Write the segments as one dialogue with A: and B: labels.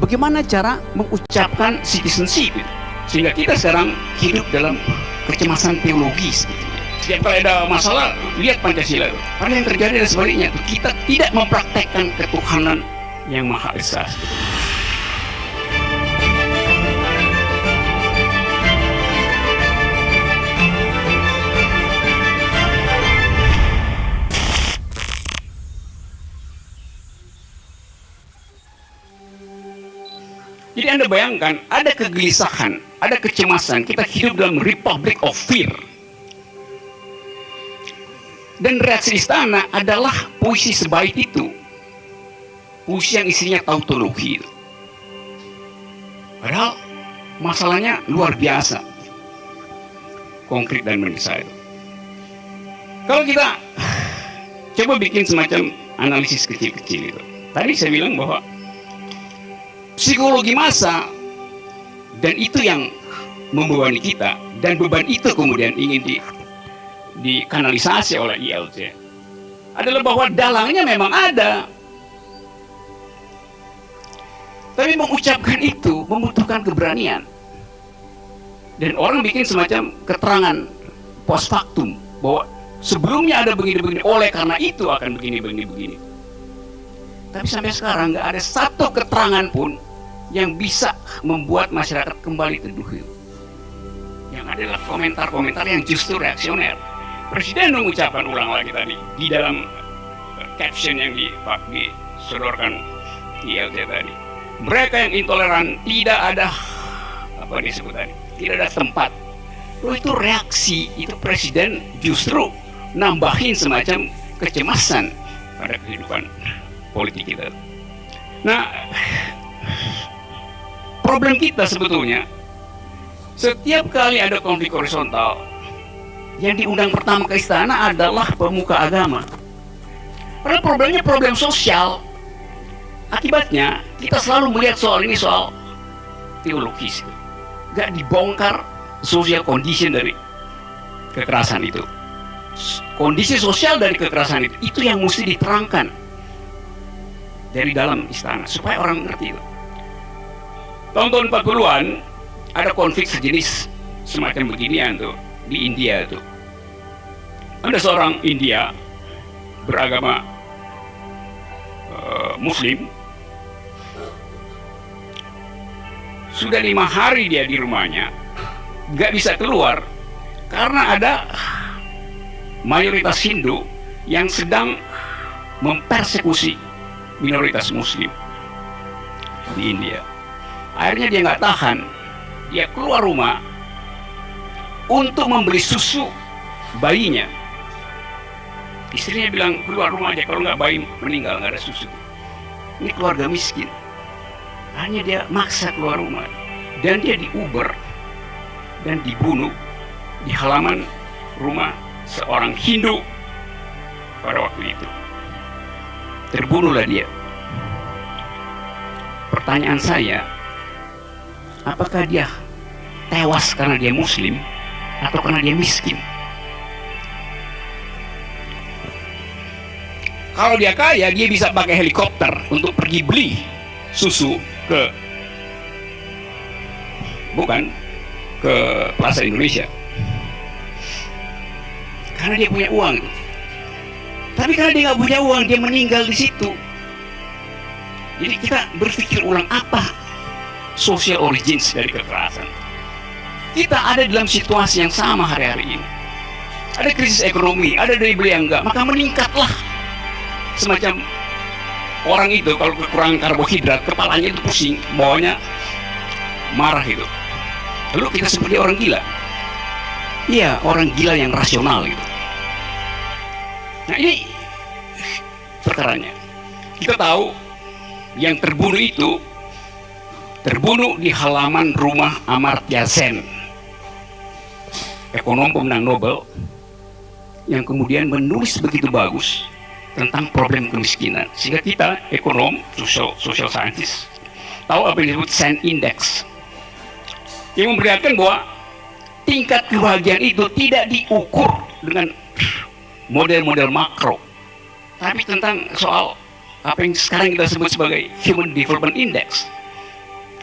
A: bagaimana cara mengucapkan citizenship gitu. Sehingga kita sekarang hidup dalam kecemasan teologis gitu. Setiap kali ada masalah, lihat Pancasila. Padahal yang terjadi adalah sebaliknya, kita tidak mempraktekkan ketuhanan yang Maha Esa. Jadi Anda bayangkan, ada kegelisahan, ada kecemasan, kita hidup dalam republic of fear. Dan reaksi istana adalah puisi sebaik itu. Puisi yang isinya tautologi. Padahal masalahnya luar biasa. Konkret dan mendesak. Kalau kita coba bikin semacam analisis kecil-kecil itu. Tadi saya bilang bahwa psikologi massa, dan itu yang membebani kita, dan beban itu kemudian ingin dikanalisasi oleh ILC, adalah bahwa dalangnya memang ada, tapi mengucapkan itu membutuhkan keberanian. Dan orang bikin semacam keterangan post factum bahwa sebelumnya ada begini-begini, oleh karena itu akan begini-begini. Tapi sampai sekarang nggak ada satu keterangan pun yang bisa membuat masyarakat kembali teduh. Yang adalah komentar-komentar yang justru reaksioner. Presiden mengucapkan ulang lagi tadi di dalam caption yang disodorkan ILC tadi. Mereka yang intoleran tidak ada apa disebut tadi, tidak ada tempat. Itu reaksi, itu presiden justru nambahin semacam kecemasan pada kehidupan politik kita. Nah, problem kita sebetulnya setiap kali ada konflik horizontal, yang diundang pertama ke istana adalah pemuka agama. Padahal problemnya problem sosial. Akibatnya kita selalu melihat soal ini soal teologis. Gak dibongkar social condition dari kekerasan itu. Kondisi sosial dari kekerasan itu yang mesti diterangkan dari dalam istana supaya orang ngerti itu. Tahun-tahun 40-an ada konflik sejenis semacam beginian tuh di India tuh. Ada seorang India beragama Muslim, sudah 5 hari dia di rumahnya, nggak bisa keluar karena ada mayoritas Hindu yang sedang mempersekusi minoritas Muslim di India. Akhirnya dia nggak tahan, dia keluar rumah untuk membeli susu bayinya. Istrinya bilang keluar rumah aja, kalau nggak bayi meninggal, nggak ada susu. Ini keluarga miskin. Hanya dia maksa keluar rumah, dan dia diuber dan dibunuh di halaman rumah seorang Hindu pada waktu itu. Terbunuhlah dia. Pertanyaan saya, apakah dia tewas karena dia Muslim atau karena dia miskin? Kalau dia kaya, dia bisa pakai helikopter untuk pergi beli susu ke Plaza Indonesia, karena dia punya uang. Tapi karena dia nggak punya uang, dia meninggal di situ. Jadi kita berpikir ulang, apa social origins dari kekerasan. Kita ada dalam situasi yang sama hari-hari ini. Ada krisis ekonomi, ada daya beli yang enggak, maka meningkatlah semacam orang itu kalau kekurangan karbohidrat, kepalanya itu pusing, bawahnya marah itu. Lalu kita sebut dia orang gila. Iya, orang gila yang rasional gitu. Nah, ini perkaranya. Kita tahu yang terbunuh itu terbunuh di halaman rumah Amartya Sen, ekonom pemenang Nobel, yang kemudian menulis begitu bagus tentang problem kemiskinan, sehingga kita ekonom, social scientist, tahu apa yang disebut Sen Index, yang memperlihatkan bahwa tingkat kebahagiaan itu tidak diukur dengan model-model makro, tapi tentang soal apa yang sekarang kita sebut sebagai Human Development Index,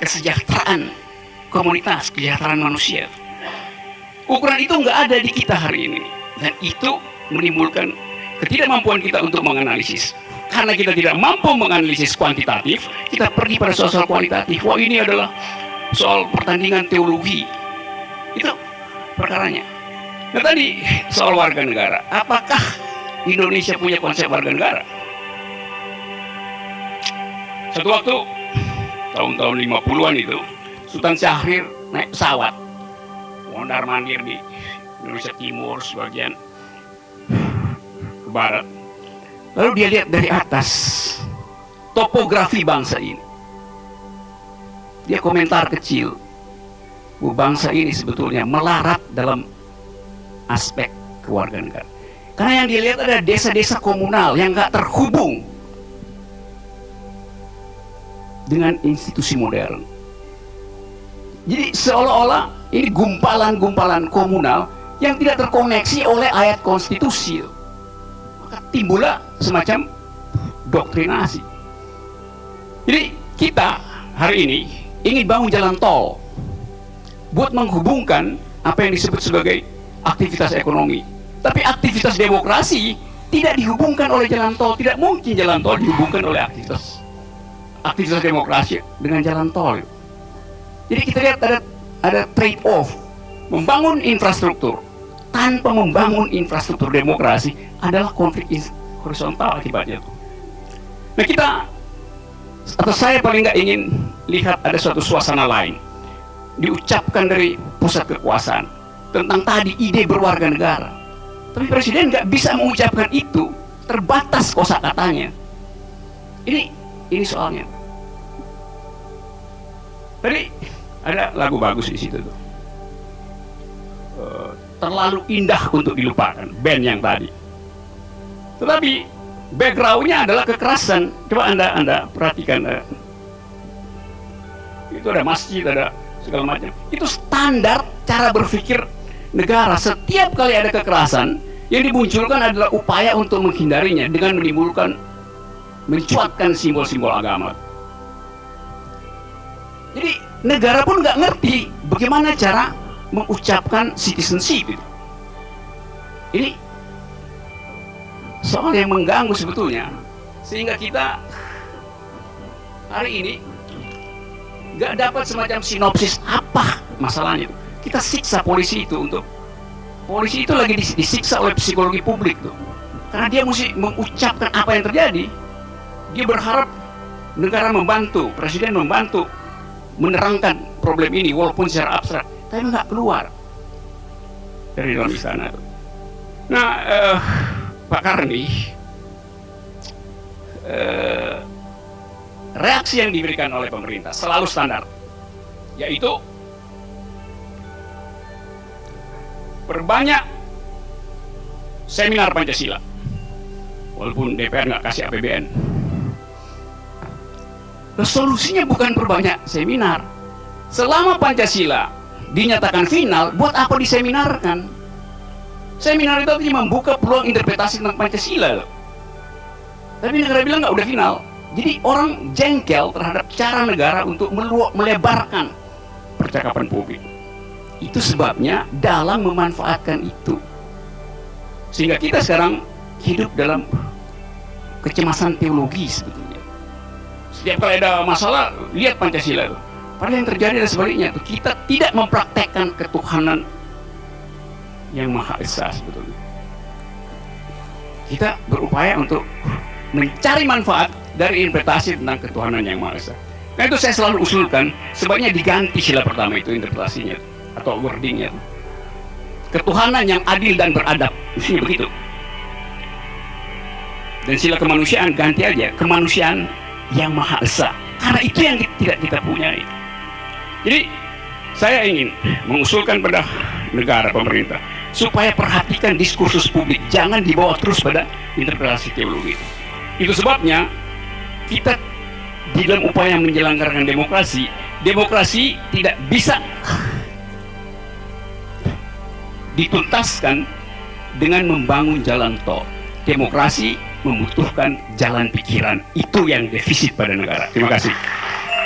A: kesejahteraan komunitas, kesejahteraan manusia. Ukuran itu nggak ada di kita hari ini, dan itu menimbulkan ketidakmampuan kita untuk menganalisis. Karena kita tidak mampu menganalisis kuantitatif, kita pergi pada soal-soal kualitatif. Wah, ini adalah soal pertandingan teologi. Itu perkaranya. Nah, tadi soal warga negara. Apakah Indonesia punya konsep warga negara? Satu waktu, tahun-tahun 50-an itu, Sultan Syahrir naik pesawat, mondar-mandir di Indonesia Timur, sebagian ke barat. Lalu dia lihat dari atas topografi bangsa ini. Dia komentar kecil, bahwa bangsa ini sebetulnya melarat dalam aspek kewarganegaraan. Karena yang dilihat ada desa-desa komunal yang nggak terhubung dengan institusi modern. Jadi seolah-olah ini gumpalan-gumpalan komunal yang tidak terkoneksi oleh ayat konstitusi. Maka timbullah semacam doktrinasi. Jadi kita hari ini ingin bangun jalan tol buat menghubungkan apa yang disebut sebagai aktivitas ekonomi. Tapi aktivitas demokrasi tidak dihubungkan oleh jalan tol. Tidak mungkin jalan tol dihubungkan oleh aktivitas demokrasi dengan jalan tol. Jadi kita lihat ada trade off. Membangun infrastruktur tanpa membangun infrastruktur demokrasi adalah konflik horizontal akibatnya. Nah, kita atau saya paling nggak ingin lihat ada suatu suasana lain diucapkan dari pusat kekuasaan tentang tadi ide berwarga negara. Tapi presiden nggak bisa mengucapkan itu, terbatas kosakatanya. Ini soalnya. Tadi ada lagu bagus di situ tuh. Terlalu indah untuk dilupakan, band yang tadi. Tetapi backgroundnya adalah kekerasan. Coba anda perhatikan, itu ada masjid, ada segala macam. Itu standar cara berpikir negara. Setiap kali ada kekerasan, yang dimunculkan adalah upaya untuk menghindarinya dengan mencuatkan simbol-simbol agama. Jadi negara pun nggak ngerti bagaimana cara mengucapkan citizenship itu. Ini soal yang mengganggu sebetulnya, sehingga kita hari ini nggak dapat semacam sinopsis apa masalahnya. Kita siksa polisi itu lagi disiksa oleh psikologi publik tuh, karena dia mesti mengucapkan apa yang terjadi. Dia berharap negara membantu, presiden membantu menerangkan problem ini walaupun secara abstrak, tapi nggak keluar dari dalam istana. Nah, Pak Karni, reaksi yang diberikan oleh pemerintah selalu standar, yaitu perbanyak seminar Pancasila, walaupun DPR nggak kasih APBN. Solusinya bukan perbanyak seminar. Selama Pancasila dinyatakan final, buat apa diseminarkan? Seminar itu artinya membuka peluang interpretasi tentang Pancasila. Tapi negara bilang nggak udah final. Jadi orang jengkel terhadap cara negara untuk melebarkan percakapan publik. Itu sebabnya dalam memanfaatkan itu, sehingga kita sekarang hidup dalam kecemasan teologi sebetulnya. Setiap kali ada masalah, lihat Pancasila itu. Padahal yang terjadi adalah sebaliknya. Kita tidak mempraktekkan ketuhanan yang Maha Esa sebetulnya. Kita berupaya untuk mencari manfaat dari interpretasi tentang ketuhanan yang Maha Esa. Nah, itu saya selalu usulkan, sebaiknya diganti sila pertama itu interpretasinya atau wordingnya. Ketuhanan yang adil dan beradab, isinya begitu. Dan sila kemanusiaan ganti aja, kemanusiaan yang Maha Esa, karena itu yang tidak kita punyai. Jadi saya ingin mengusulkan pada negara, pemerintah, supaya perhatikan diskursus publik, jangan dibawa terus pada interpretasi teologi. Itu sebabnya kita di dalam upaya menyelenggarakan demokrasi tidak bisa dituntaskan dengan membangun jalan tol. Demokrasi membutuhkan jalan pikiran. Itu yang defisit pada negara. Terima kasih.